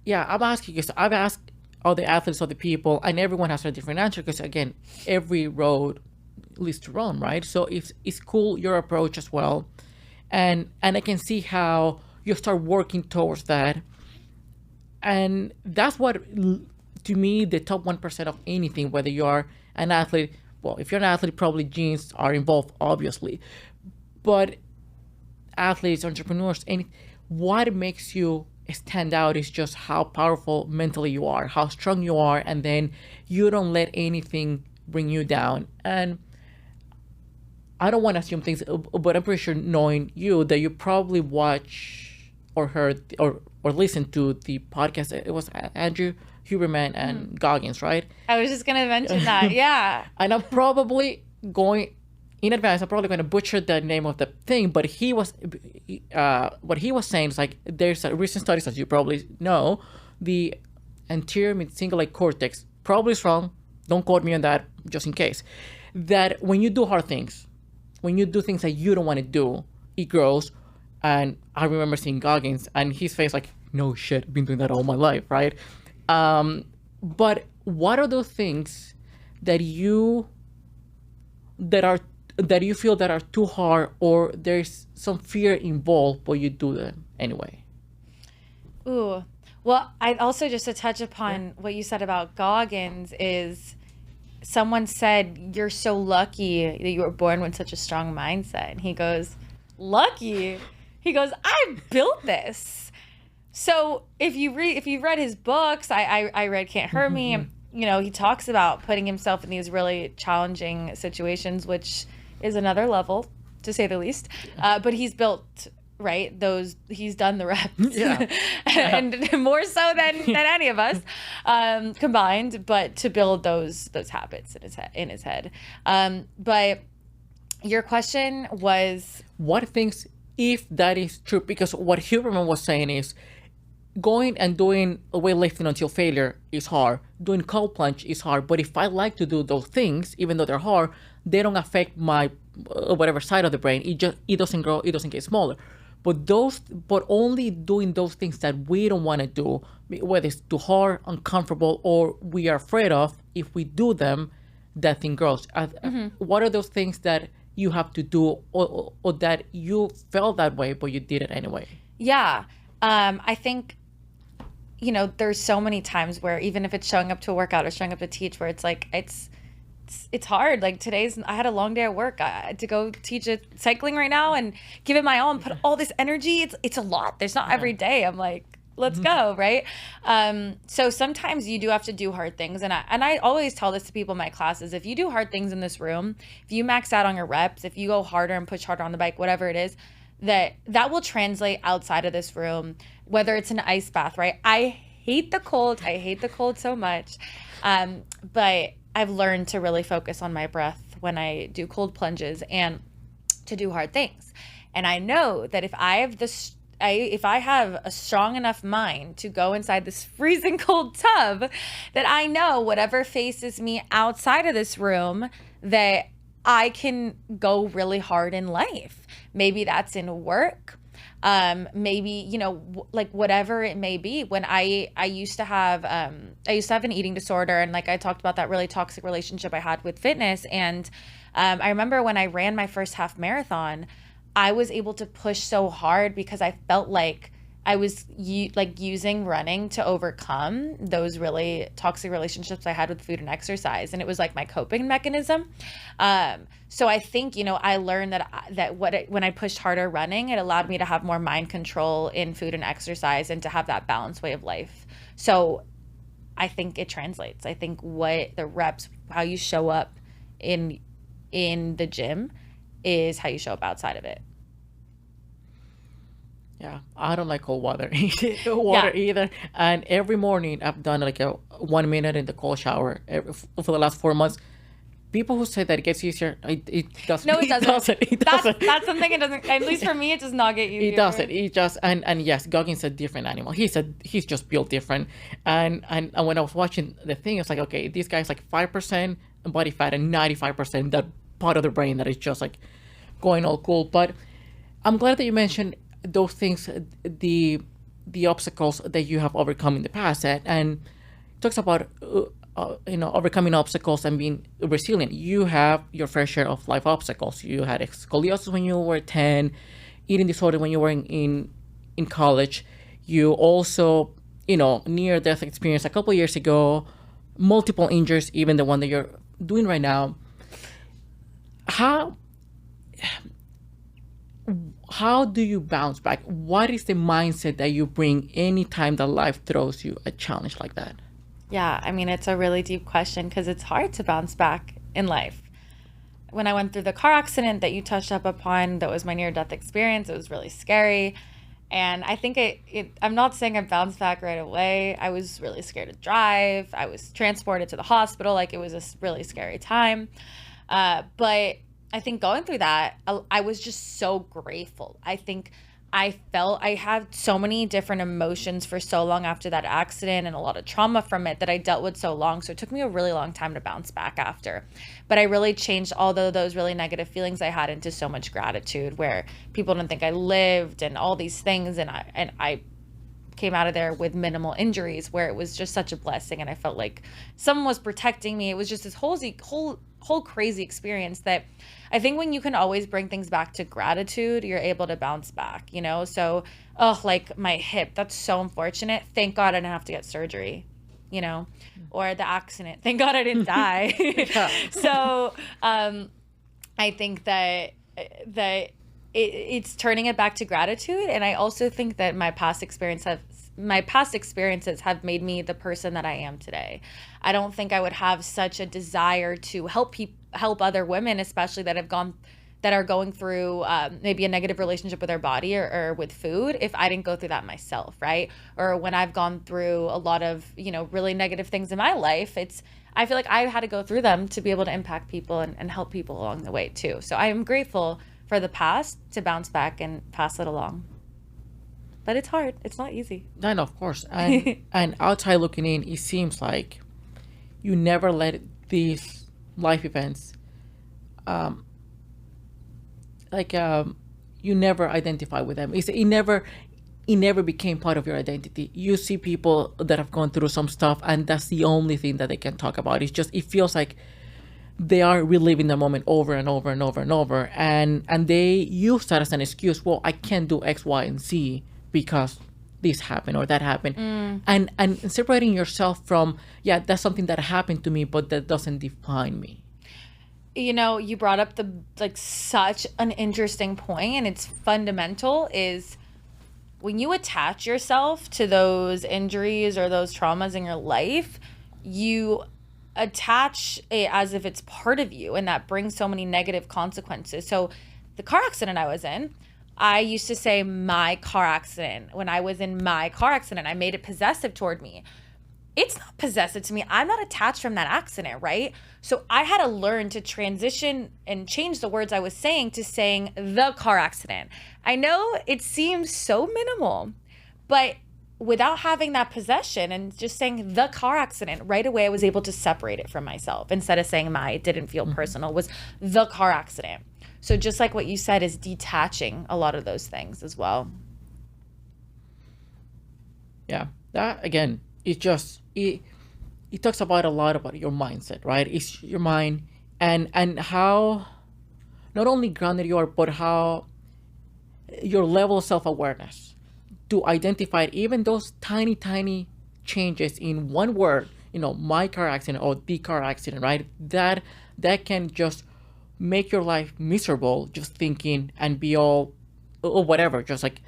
asking, because I've asked all the athletes, all the people, and everyone has a different answer, because again, every road leads to Rome, right? So it's cool, your approach as well. And I can see how you start working towards that. And that's what, to me, the top 1% of anything, whether you are an athlete, well, if you're an athlete, probably genes are involved, obviously. But athletes, entrepreneurs, what makes you stand out is just how powerful mentally you are, how strong you are, and then you don't let anything bring you down. And I don't want to assume things, but I'm pretty sure, knowing you, that you probably watch or heard or listened to the podcast. It was Andrew Huberman and Goggins, right? I was just going to mention that. Yeah. And I'm probably going, in advance, I'm probably going to butcher the name of the thing, but what he was saying is like, there's a recent studies, as you probably know, the anterior mid-cingulate cortex, probably is wrong, don't quote me on that, just in case, that when you do hard things, when you do things that you don't want to do, it grows. And I remember seeing Goggins and his face like, no shit, I've been doing that all my life, right? But what are those things that you feel that are too hard, or there's some fear involved, but you do them anyway? Ooh, well, I also, just to touch upon what you said about Goggins, is someone said, you're so lucky that you were born with such a strong mindset. And he goes, lucky? He goes, I built this. So if you've read his books, I read Can't Hurt Me. He talks about putting himself in these really challenging situations, which is another level, to say the least. But he's built, right? He's done the reps, and more so than any of us combined. But to build those habits in his head. But Your question was, what things, if that is true, because what Huberman was saying is going and doing weightlifting until failure is hard. Doing cold plunge is hard. But if I like to do those things, even though they're hard, they don't affect my whatever side of the brain. It doesn't grow. It doesn't get smaller. But only doing those things that we don't want to do, whether it's too hard, uncomfortable, or we are afraid of, if we do them, that thing grows. What are those things that you have to do, or that you felt that way, but you did it anyway? Yeah. I think, there's so many times where even if it's showing up to a workout or showing up to teach, where it's like, it's hard. Like I had a long day at work. I had to go teach cycling right now and give it my all and put all this energy. It's a lot. There's not every day. I'm like, let's go. Right. So sometimes you do have to do hard things. And I always tell this to people in my classes: if you do hard things in this room, if you max out on your reps, if you go harder and push harder on the bike, whatever it is, that will translate outside of this room, whether it's an ice bath, right? I hate the cold. I hate the cold so much. But I've learned to really focus on my breath when I do cold plunges and to do hard things. And I know that if I have a strong enough mind to go inside this freezing cold tub, that I know whatever faces me outside of this room, that I can go really hard in life. Maybe that's in work. Maybe, like whatever it may be. When I used to have an eating disorder, and like I talked about that really toxic relationship I had with fitness. And I remember when I ran my first half marathon, I was able to push so hard because I felt like I was using running to overcome those really toxic relationships I had with food and exercise. And it was like my coping mechanism. So I think, I learned when I pushed harder running, it allowed me to have more mind control in food and exercise and to have that balanced way of life. So I think it translates. I think what the reps, how you show up in the gym is how you show up outside of it. Yeah, I don't like cold water either. And every morning I've done like a 1 minute in the cold shower for the last 4 months. People who say that it gets easier, it doesn't. No, it doesn't. It doesn't. That's something it doesn't. At least for me, it does not get easier. It doesn't. It just and yes, Goggins a different animal. He's just built different. And when I was watching the thing, it's like, okay, this guy's like 5% body fat and 95% that part of the brain that is just like going all cool. But I'm glad that you mentioned those things, the obstacles that you have overcome in the past, and talks about overcoming obstacles and being resilient. You have your fair share of life obstacles. You had scoliosis when you were 10, eating disorder when you were in college. You also near death experience a couple years ago, multiple injuries, even the one that you're doing right now. How do you bounce back? What is the mindset that you bring anytime that life throws you a challenge like that? Yeah, I mean, it's a really deep question because it's hard to bounce back in life. When I went through the car accident that you touched up upon, that was my near-death experience. It was really scary. And I think I'm not saying I bounced back right away. I was really scared to drive. I was transported to the hospital. Like, it was a really scary time. But I think going through that, I was just so grateful. I think I had so many different emotions for so long after that accident and a lot of trauma from it that I dealt with so long. So it took me a really long time to bounce back after. But I really changed all those really negative feelings I had into so much gratitude, where people didn't think I lived and all these things. And I came out of there with minimal injuries, where it was just such a blessing. And I felt like someone was protecting me. It was just this whole crazy experience that I think when you can always bring things back to gratitude, you're able to bounce back, So, like my hip, that's so unfortunate. Thank God I didn't have to get surgery, or the accident. Thank God I didn't die. So, I think that it's turning it back to gratitude. And I also think that my past experiences have made me the person that I am today. I don't think I would have such a desire to help other women, especially that have gone that are going through maybe a negative relationship with their body or with food if I didn't go through that myself, right? Or when I've gone through a lot of, really negative things in my life, I feel like I had to go through them to be able to impact people and help people along the way too. So I am grateful for the past to bounce back and pass it along. But it's hard. It's not easy. No, of course. And outside looking in, it seems like you never let these life events, you never identify with them. It never became part of your identity. You see people that have gone through some stuff, and that's the only thing that they can talk about. It feels like they are reliving the moment over and over and over and over, and they use that as an excuse. Well, I can't do X, Y, and Z because this happened or that happened. And separating yourself from, that's something that happened to me, but that doesn't define me. You brought up such an interesting point, and it's fundamental, is when you attach yourself to those injuries or those traumas in your life, you attach it as if it's part of you, and that brings so many negative consequences. So the car accident I was in, I used to say my car accident. When I was in my car accident, I made it possessive toward me. It's not possessive to me. I'm not attached from that accident, right? So I had to learn to transition and change the words I was saying to saying the car accident. I know it seems so minimal, but without having that possession and just saying the car accident, right away I was able to separate it from myself. Instead of saying it didn't feel personal, was the car accident. So just like what you said, is detaching a lot of those things as well. Yeah, that again, it talks about a lot about your mindset, right? It's your mind and how not only grounded you are, but how your level of self-awareness to identify even those tiny changes in one word, my car accident or the car accident, right? That can just make your life miserable just thinking and be all or whatever, just like,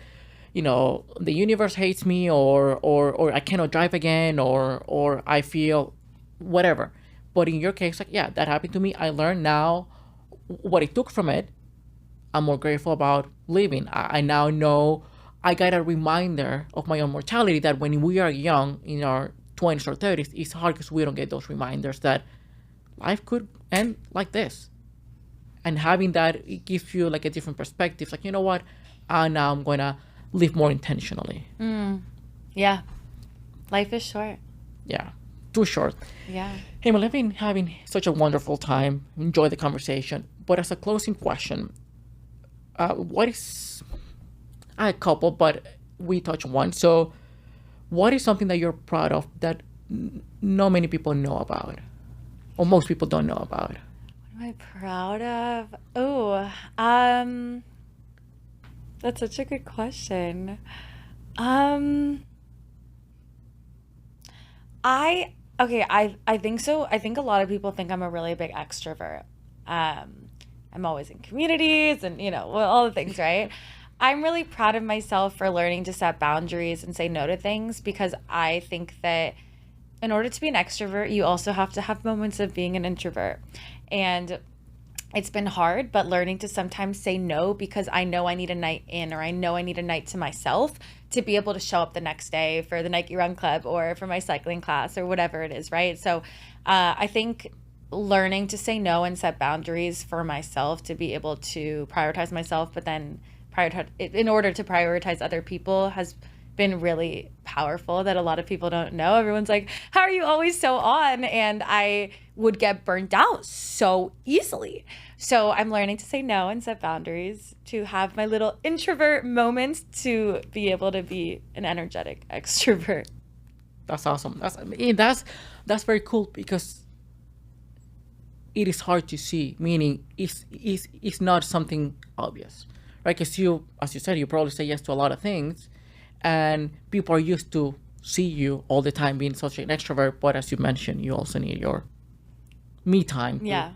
the universe hates me or I cannot drive again or I feel whatever. But in your case, that happened to me. I learned now what it took from it. I'm more grateful about living. I now know I got a reminder of my own mortality, that when we are young, in our 20s or 30s, it's hard because we don't get those reminders that life could end like this. And having that, it gives you a different perspective. Like, you know what? Now I'm going to live more intentionally. Yeah. Life is short. Yeah. Too short. Yeah. Hey, well, I've been having such a wonderful time. Enjoy the conversation. But as a closing question, what is... I had a couple, but we touched one. So what is something that you're proud of that not many people know about? Or most people don't know about? What am I proud of? Oh, that's such a good question. I think so. I think a lot of people think I'm a really big extrovert. I'm always in communities and, all the things, right? I'm really proud of myself for learning to set boundaries and say no to things, because I think that in order to be an extrovert, you also have to have moments of being an introvert. And it's been hard, but learning to sometimes say no, because I know I need a night in, or I know I need a night to myself to be able to show up the next day for the Nike Run Club or for my cycling class or whatever it is, right? So I think learning to say no and set boundaries for myself to be able to prioritize myself, but then in order to prioritize other people, has been really powerful, that a lot of people don't know. Everyone's like, how are you always so on? And I would get burnt out so easily. So I'm learning to say no and set boundaries, to have my little introvert moments, to be able to be an energetic extrovert. That's awesome. That's very cool, because it is hard to see, meaning it's not something obvious, right? Because as you said, you probably say yes to a lot of things, and people are used to see you all the time being such an extrovert. But as you mentioned, you also need your me time to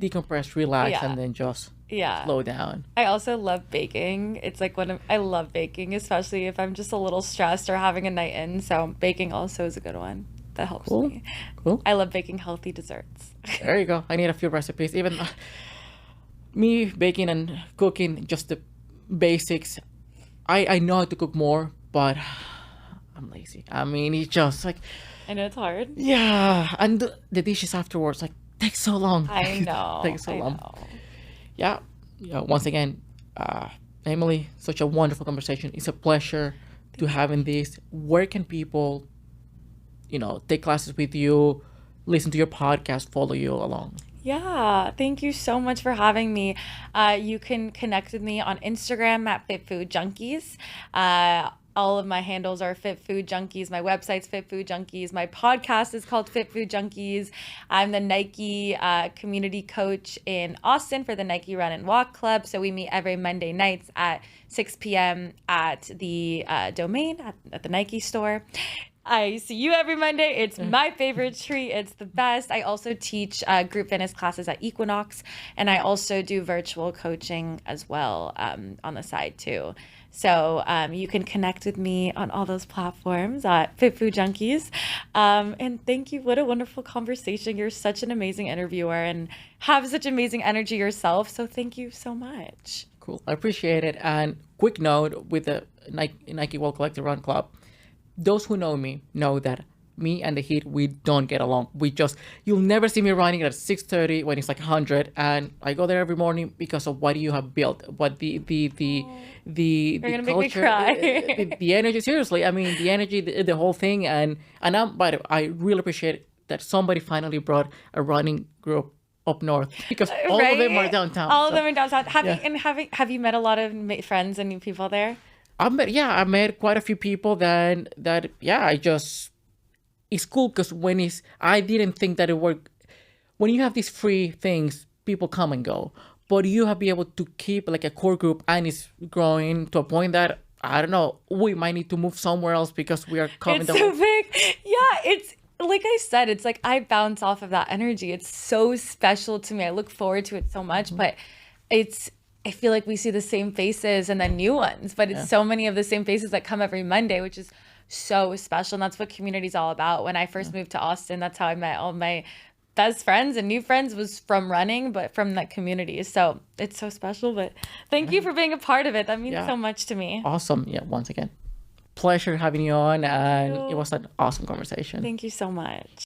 decompress, relax, and then just slow down. I also love baking. It's like I love baking, especially if I'm just a little stressed or having a night in. So baking also is a good one. That helps me. Cool. I love baking healthy desserts. There you go. I need a few recipes. Even me baking and cooking, just the basics. I know how to cook more, but I'm lazy. I mean, it's just like, I know it's hard. yeah, and the dishes afterwards like takes so long. I know. Takes so I long. know. Yeah, yeah. Once again, Emily, such a wonderful conversation. It's a pleasure to having this. Where can people, take classes with you, listen to your podcast, follow you along? Yeah, thank you so much for having me. You can connect with me on Instagram at Fit Food Junkies. All of my handles are Fit Food Junkies. My website's Fit Food Junkies. My podcast is called Fit Food Junkies. I'm the Nike community coach in Austin for the Nike Run and Walk Club. So we meet every Monday nights at 6 p.m. at the Domain at the Nike store. I see you every Monday. It's my favorite treat. It's the best. I also teach group fitness classes at Equinox, and I also do virtual coaching as well on the side too. So you can connect with me on all those platforms at Fit Food Junkies. And thank you. What a wonderful conversation. You're such an amazing interviewer and have such amazing energy yourself. So thank you so much. Cool. I appreciate it. And quick note with the Nike World Collective Run Club. Those who know me know that me and the heat, we don't get along. You'll never see me running at 6:30 when it's like 100, and I go there every morning because of what you have built, what the You're gonna make me culture, cry. the energy. Seriously, I mean the energy, the whole thing, and I really appreciate that somebody finally brought a running group up north because all of them are downtown. All of them are downtown. Have you met a lot of friends and new people there? I met quite a few people that it's cool because I didn't think that it worked. When you have these free things, people come and go, but you have to be able to keep like a core group, and it's growing to a point that I don't know, we might need to move somewhere else because we are coming. It's so big. Yeah, it's like I said, it's like I bounce off of that energy. It's so special to me. I look forward to it so much, but I feel like we see the same faces and then new ones, but it's so many of the same faces that come every Monday, which is so special. And that's what community is all about. When I first moved to Austin, that's how I met all my best friends and new friends, was from running, but from that community. So it's so special, but thank you for being a part of it. That means so much to me. Awesome. Yeah. Once again, pleasure having you on, and it was an awesome conversation. Thank you so much.